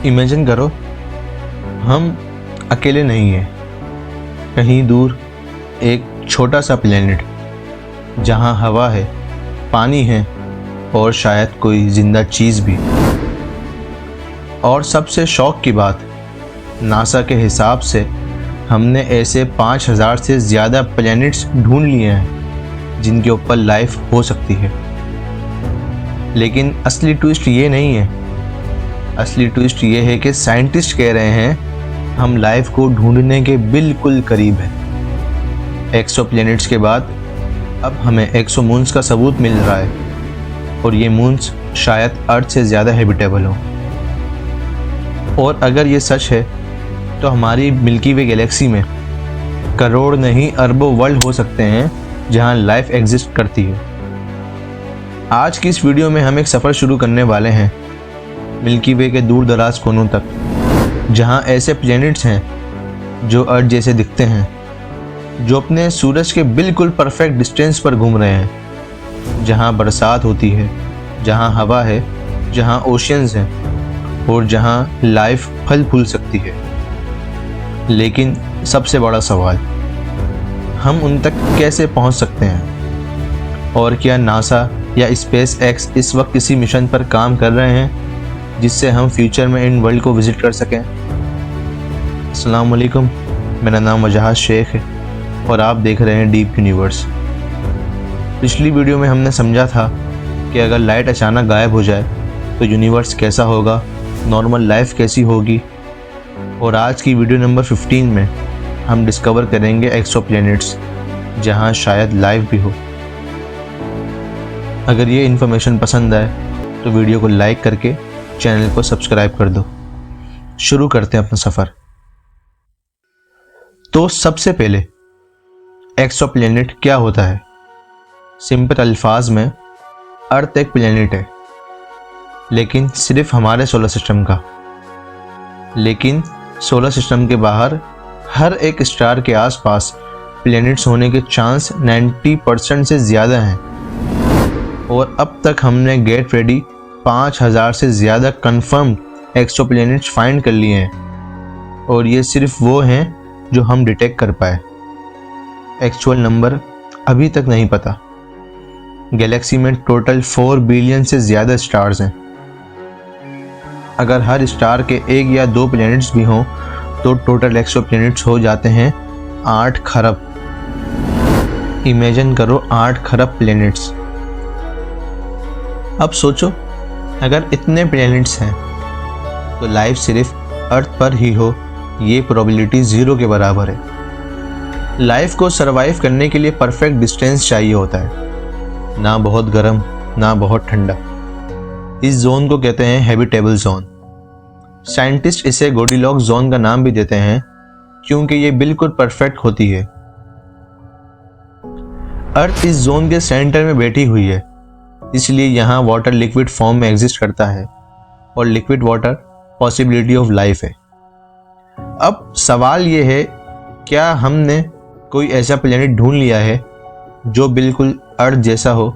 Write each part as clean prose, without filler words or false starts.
Imagine करो, हम अकेले नहीं हैं। कहीं दूर एक छोटा सा प्लेनेट जहां हवा है, पानी है और शायद कोई जिंदा चीज़ भी। और सबसे शौक की बात, नासा के हिसाब से हमने ऐसे 5000 से ज़्यादा प्लैनेट्स ढूंढ लिए हैं जिनके ऊपर लाइफ हो सकती है। लेकिन असली ट्विस्ट ये नहीं है। असली ट्विस्ट ये है कि साइंटिस्ट कह रहे हैं हम लाइफ को ढूंढने के बिल्कुल करीब हैं। एक्सोप्लैनेट्स के बाद अब हमें एक्सोमून्स का सबूत मिल रहा है और ये मून्स शायद अर्थ से ज़्यादा हैबिटेबल हों। और अगर ये सच है तो हमारी मिल्की वे गैलेक्सी में करोड़ नहीं अरबों वर्ल्ड हो सकते हैं जहां लाइफ एग्जिस्ट करती है। आज की इस वीडियो में हम एक सफ़र शुरू करने वाले हैं मिल्की वे के दूर दराज कोनों तक, जहां ऐसे प्लैनेट्स हैं जो अर्थ जैसे दिखते हैं, जो अपने सूरज के बिल्कुल परफेक्ट डिस्टेंस पर घूम रहे हैं, जहां बरसात होती है, जहां हवा है, जहां ओशियंस हैं और जहां लाइफ फल फूल सकती है। लेकिन सबसे बड़ा सवाल, हम उन तक कैसे पहुंच सकते हैं? और क्या नासा या स्पेस एक्स इस वक्त किसी मिशन पर काम कर रहे हैं जिससे हम फ्यूचर में इन वर्ल्ड को विज़िट कर सकें? अस्सलाम वालेकुम, मेरा नाम वजाहत शेख है और आप देख रहे हैं डीप यूनिवर्स। पिछली वीडियो में हमने समझा था कि अगर लाइट अचानक गायब हो जाए तो यूनिवर्स कैसा होगा, नॉर्मल लाइफ कैसी होगी। और आज की वीडियो नंबर 15 में हम डिस्कवर करेंगे एक्सोप्लैनेट्स जहां शायद लाइफ भी हो। अगर ये इन्फॉर्मेशन पसंद आए तो वीडियो को लाइक करके चैनल को सब्सक्राइब कर दो। शुरू करते हैं अपना सफ़र। तो सबसे पहले एक्सोप्लैनेट क्या होता है? सिंपल अल्फाज में अर्थ एक प्लैनेट है, लेकिन सिर्फ हमारे सोलर सिस्टम का। लेकिन सोलर सिस्टम के बाहर हर एक स्टार के आसपास प्लैनेट्स होने के चांस 90% से ज़्यादा हैं। और अब तक हमने गेट रेडी 5000 से ज़्यादा कंफर्म एक्सोप्लैनेट्स फाइंड कर लिए हैं और ये सिर्फ वो हैं जो हम डिटेक्ट कर पाए। एक्चुअल नंबर अभी तक नहीं पता। गैलेक्सी में टोटल 4 बिलियन से ज़्यादा स्टार्स हैं। अगर हर स्टार के 1 या 2 प्लैनेट्स भी हों तो टोटल एक्सोप्लैनेट्स हो जाते हैं 8 खरब। इमेजिन करो 8 खरब प्लैनेट्स। अब सोचो, अगर इतने प्लैनेट्स हैं तो लाइफ सिर्फ अर्थ पर ही हो, ये प्रोबेबिलिटी 0 के बराबर है। लाइफ को सरवाइव करने के लिए परफेक्ट डिस्टेंस चाहिए होता है, ना बहुत गर्म ना बहुत ठंडा। इस जोन को कहते हैं हैबिटेबल जोन। साइंटिस्ट इसे गोल्डिलॉक्स जोन का नाम भी देते हैं क्योंकि ये बिल्कुल परफेक्ट होती है। अर्थ इस जोन के सेंटर में बैठी हुई है, इसलिए यहाँ वाटर लिक्विड फॉर्म में एग्जिस्ट करता है और liquid water possibility of life है। अब सवाल ये है, क्या हमने कोई ऐसा प्लैनेट ढूंढ लिया है जो बिल्कुल अर्थ जैसा हो?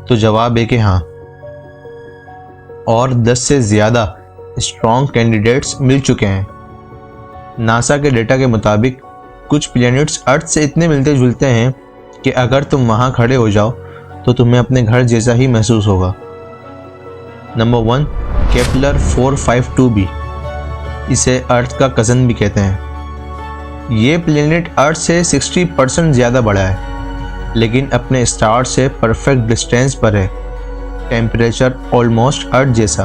तो जवाब है कि हाँ, और 10 से ज़्यादा स्ट्रॉन्ग कैंडिडेट्स मिल चुके हैं। नासा के डेटा के मुताबिक कुछ प्लैनेट्स अर्थ से इतने मिलते जुलते हैं कि अगर तुम वहाँ खड़े हो जाओ तो तुम्हें अपने घर जैसा ही महसूस होगा। Number 1, Kepler 452b। इसे अर्थ का कज़न भी कहते हैं। ये प्लैनेट अर्थ से 60% ज़्यादा बड़ा है, लेकिन अपने स्टार से परफेक्ट डिस्टेंस पर है। टेम्परेचर ऑलमोस्ट अर्थ जैसा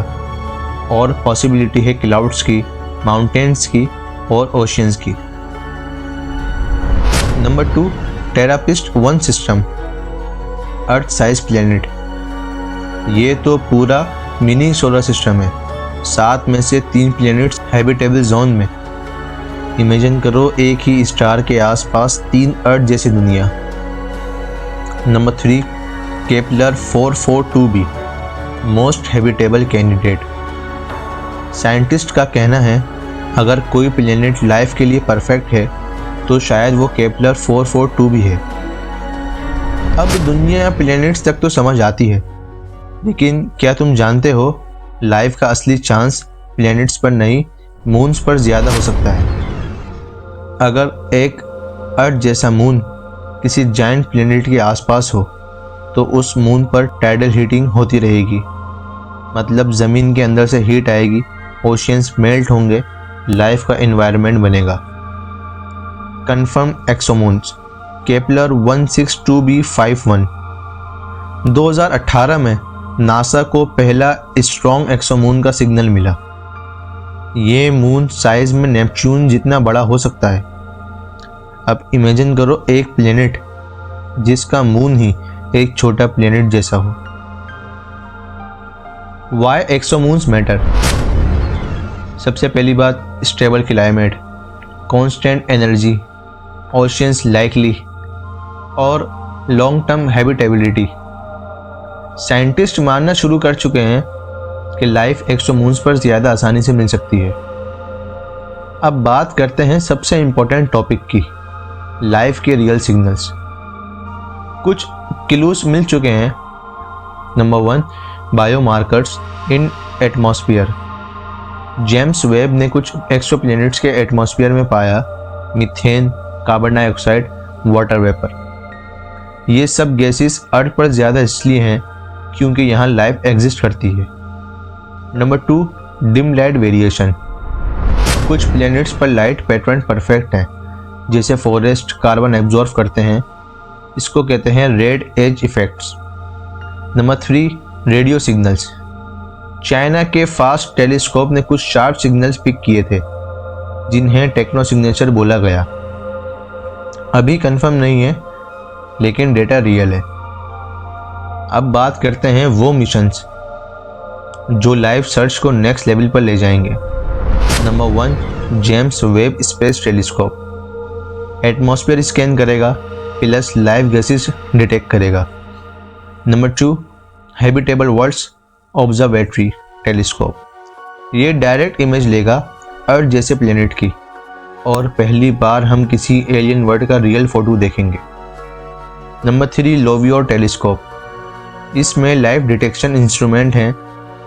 और पॉसिबिलिटी है क्लाउड्स की, माउंटेन्स की और ओशियंस की। नंबर 2, टेरापिस्ट 1 सिस्टम, अर्थ साइज प्लैनेट। ये तो पूरा मिनी सोलर सिस्टम है, 7 में से 3 प्लैनेट्स हैबिटेबल जोन में। इमेजिन करो एक ही स्टार के आसपास 3 अर्थ जैसी दुनिया। Number 3, Kepler 442b, most habitable candidate. Scientist का कहना है अगर कोई प्लैनेट लाइफ के लिए परफेक्ट है तो शायद वो केपलर 442b है। अब दुनिया प्लैनेट्स तक तो समझ आती है, लेकिन क्या तुम जानते हो लाइफ का असली चांस प्लैनेट्स पर नहीं, मून्स पर ज़्यादा हो सकता है। अगर एक अर्थ जैसा मून किसी जायंट प्लैनेट के आसपास हो तो उस मून पर टाइडल हीटिंग होती रहेगी, मतलब ज़मीन के अंदर से हीट आएगी, ओशियंस मेल्ट होंगे, लाइफ का एनवायरनमेंट बनेगा। Confirm exomoons Kepler 162b51। 2018 में नासा को पहला स्ट्रॉन्ग एक्सोमून का सिग्नल मिला। ये मून साइज में नेपच्यून जितना बड़ा हो सकता है। अब इमेजिन करो एक प्लेनेट जिसका मून ही एक छोटा प्लेनेट जैसा हो। Why exomoons matter? सबसे पहली बात, stable climate, constant energy, oceans likely और लॉन्ग टर्म हैबिटेबिलिटी। साइंटिस्ट मानना शुरू कर चुके हैं कि लाइफ एक्सोमून्स पर ज़्यादा आसानी से मिल सकती है। अब बात करते हैं सबसे इम्पोर्टेंट टॉपिक की, लाइफ के रियल सिग्नल्स। कुछ क्लूज मिल चुके हैं। नंबर 1, बायोमार्कर्स इन एटमॉस्फेयर। जेम्स वेब ने कुछ एक्सोप्लैनेट्स के एटमॉस्फेयर में पाया methane, carbon dioxide, water vapour. ये सब गैसेस अर्थ पर ज़्यादा इसलिए हैं क्योंकि यहाँ लाइफ एग्जिस्ट करती है। Number 2, dim light variation. कुछ प्लैनेट्स पर लाइट पैटर्न परफेक्ट है, जैसे फॉरेस्ट कार्बन एब्जॉर्ब करते हैं, इसको कहते हैं red edge effects. Number 3, radio signals. China के फास्ट टेलीस्कोप ने कुछ शार्प सिग्नल्स पिक किए थे जिन्हें टेक्नो सिग्नेचर बोला गया। अभी कंफर्म नहीं है लेकिन डेटा रियल है। अब बात करते हैं वो मिशंस जो लाइव सर्च को नेक्स्ट लेवल पर ले जाएंगे। Number 1, James Webb Space Telescope atmosphere scan करेगा प्लस लाइव गैसेस डिटेक्ट करेगा। Number 2, Habitable Worlds Observatory telescope, ये डायरेक्ट इमेज लेगा अर्थ जैसे प्लेनेट की और पहली बार हम किसी एलियन वर्ल्ड का रियल फोटो देखेंगे। नंबर 3, लोवियोर टेलीस्कोप, इसमें लाइव डिटेक्शन इंस्ट्रूमेंट हैं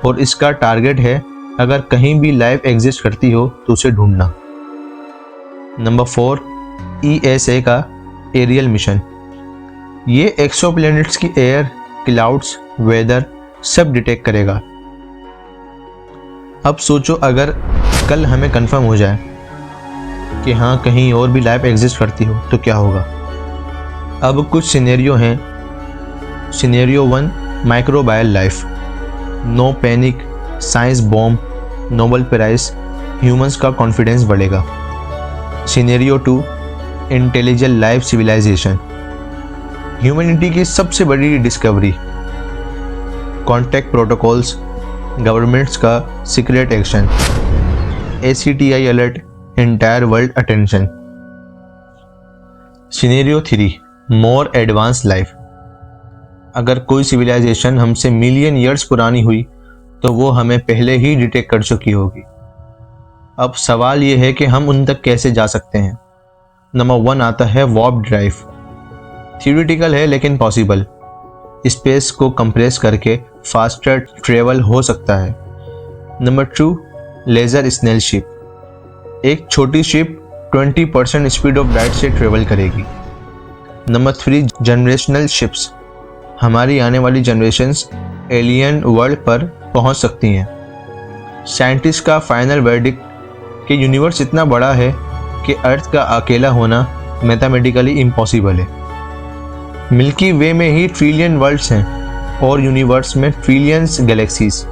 और इसका टारगेट है अगर कहीं भी लाइफ एग्जिस्ट करती हो तो उसे ढूंढना। नंबर 4, ESA का एरियल मिशन, ये एक्सोप्लैनेट्स की एयर, क्लाउड्स, वेदर सब डिटेक्ट करेगा। अब सोचो अगर कल हमें कंफर्म हो जाए कि हाँ कहीं और भी लाइफ एग्जिस्ट करती हो तो क्या होगा। अब कुछ सिनेरियो हैं। Scenario 1, microbial life, no panic, science bomb, Nobel prize, humans का कॉन्फिडेंस बढ़ेगा। Scenario 2, intelligent life civilisation, humanity की सबसे बड़ी डिस्कवरी, कॉन्टैक्ट प्रोटोकॉल्स, गवर्नमेंट्स का secret action, ACTI alert, entire world attention. Scenario 3, more advance life, अगर कोई civilisation हमसे million years पुरानी हुई तो वो हमें पहले ही डिटेक्ट कर चुकी होगी। अब सवाल ये है कि हम उन तक कैसे जा सकते हैं। नंबर 1 आता है वार्प ड्राइव, थियोरिटिकल है लेकिन पॉसिबल। स्पेस को कंप्रेस करके फास्टर ट्रेवल हो सकता है। नंबर 2, लेज़र स्नेल शिप, एक छोटी शिप 20% स्पीड ऑफ लाइट से ट्रेवल करेगी। नंबर 3, जनरेशनल शिप्स, हमारी आने वाली जनरेशन्स एलियन वर्ल्ड पर पहुंच सकती हैं। साइंटिस्ट का फाइनल वर्डिक्ट कि यूनिवर्स इतना बड़ा है कि अर्थ का अकेला होना मैथमेटिकली इम्पॉसिबल है। मिल्की वे में ही ट्रिलियन वर्ल्ड्स हैं और यूनिवर्स में ट्रिलियंस गैलेक्सीज।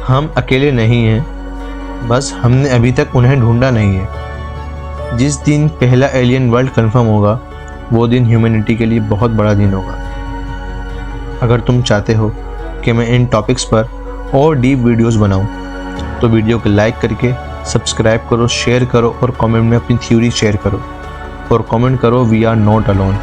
हम अकेले नहीं हैं, बस हमने अभी तक उन्हें ढूंढा नहीं है। जिस दिन पहला एलियन वर्ल्ड कंफर्म होगा वो दिन ह्यूमैनिटी के लिए बहुत बड़ा दिन होगा। अगर तुम चाहते हो कि मैं इन टॉपिक्स पर और डीप वीडियोस बनाऊं तो वीडियो को लाइक करके सब्सक्राइब करो, शेयर करो और कमेंट में अपनी थ्योरी शेयर करो और कमेंट करो वी आर नॉट अलोन।